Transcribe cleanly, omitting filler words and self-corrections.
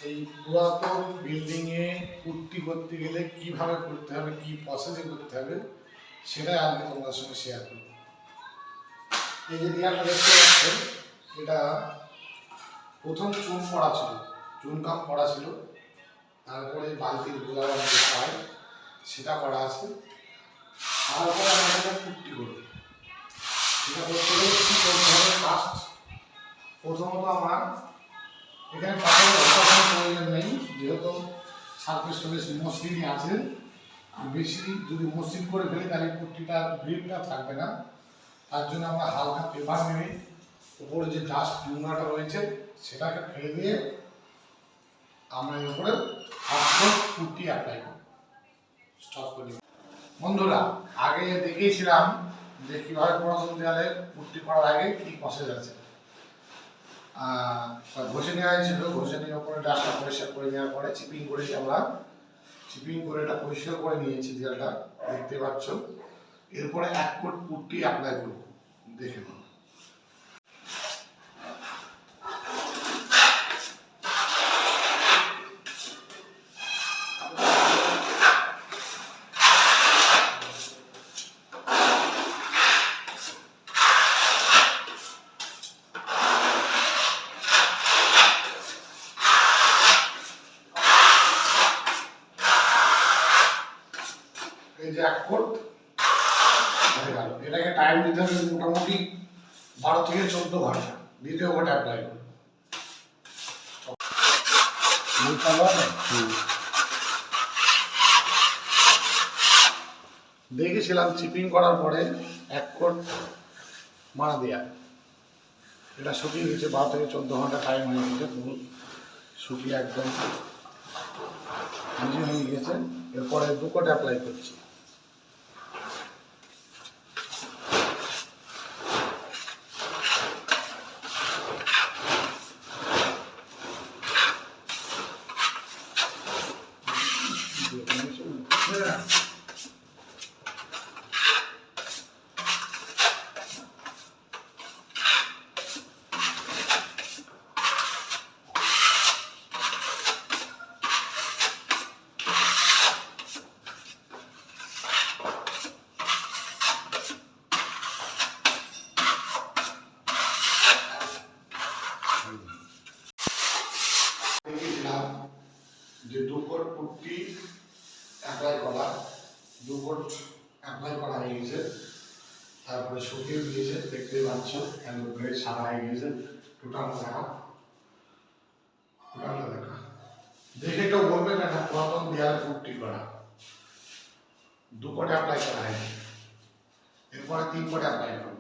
এই পুরাতন বিল্ডিং এ পুট্টি করতে গেলে কিভাবে করতে হবে, কি প্রসেসে করতে হবে, সেটাই আজকে তোমাদের সঙ্গে শেয়ার করব। এই যে দেয়ালটা দেখতে পাচ্ছেন, এটা প্রথম চুন পড়া ছিল, চুন কাম পড়া ছিল, তারপরে বালতির গোলা যেটা হয় সেটা করা আছে। তারপরে আমরা এখানে পুট্টি করব। এটা করতে গেলে কী করতে হবে, ফার্স্ট প্রথমত আমার এখানে পাথরের অসাধারণ প্রয়োজন নেই, যেহেতু সারফেস টারফেস মসৃণই আছে। বেশি যদি মসৃণ করে ফেলি তাহলে পুট্টিটার গ্রিপটা থাকবে না। তার জন্য আমরা হালকা পেপার নেবে, উপরে যে ডাস্ট নোংরাটা রয়েছে সেটাকে ফেলে দিয়ে আমরা এর উপরে হাফ পুট্টি অ্যাপ্লাই করব। স্টপ করি বন্ধুরা, আগে দেখিয়েছিলাম যে কীভাবে পুরাতন দেয়ালে পুট্টি করার আগে কী প্রসেস আছে। ঘষে নেওয়া হয়েছিল, ঘষে নিয়ে ওপরে ডাস্টটা পরিষ্কার করে নেওয়ার পরে চিপিং করেছি আমরা, চিপিং করে এটা পরিষ্কার করে নিয়েছি দেয়ালটা, দেখতে পাচ্ছ। এরপরে 1 কোট পুট্টি অ্যাপ্লাই করব, দেখে নাও। এই যে 1 কোট হয়ে গেল। এটাকে টাইম দিতে হবে মোটামুটি 12 থেকে 14 ঘন্টা। দ্বিতীয় কোট অ্যাপ্লাই করব। দেখেছিলাম চিপিং করার পরে 1 কোট মারা দেয়া, এটা শুকিয়ে গেছে। 12 থেকে 14 ঘন্টা টাইম হয়ে গেছে, পুরো শুকিয়ে একদম নিজে হয়ে গেছে। এরপরে 2 কোট অ্যাপ্লাই করছি। দেখেছিলাম যে 2 কোট পুট্টি অ্যাপ্লাই করা, 2 কোট অ্যাপ্লাই করা হয়ে গেছে। তারপরে শুকিয়ে দিয়েছে, দেখতেই পাচ্ছ একদম গ্রেড সাদা হয়ে গেছে। টোটালটা দেখা, টোটালটা দেখা দেখে কেউ বলবে না এটা পুরাতন দেয়ালে পুট্টি করা। 2 কোট অ্যাপ্লাই করা হয়েছে, এরপরে 3 কোট অ্যাপ্লাই করবো।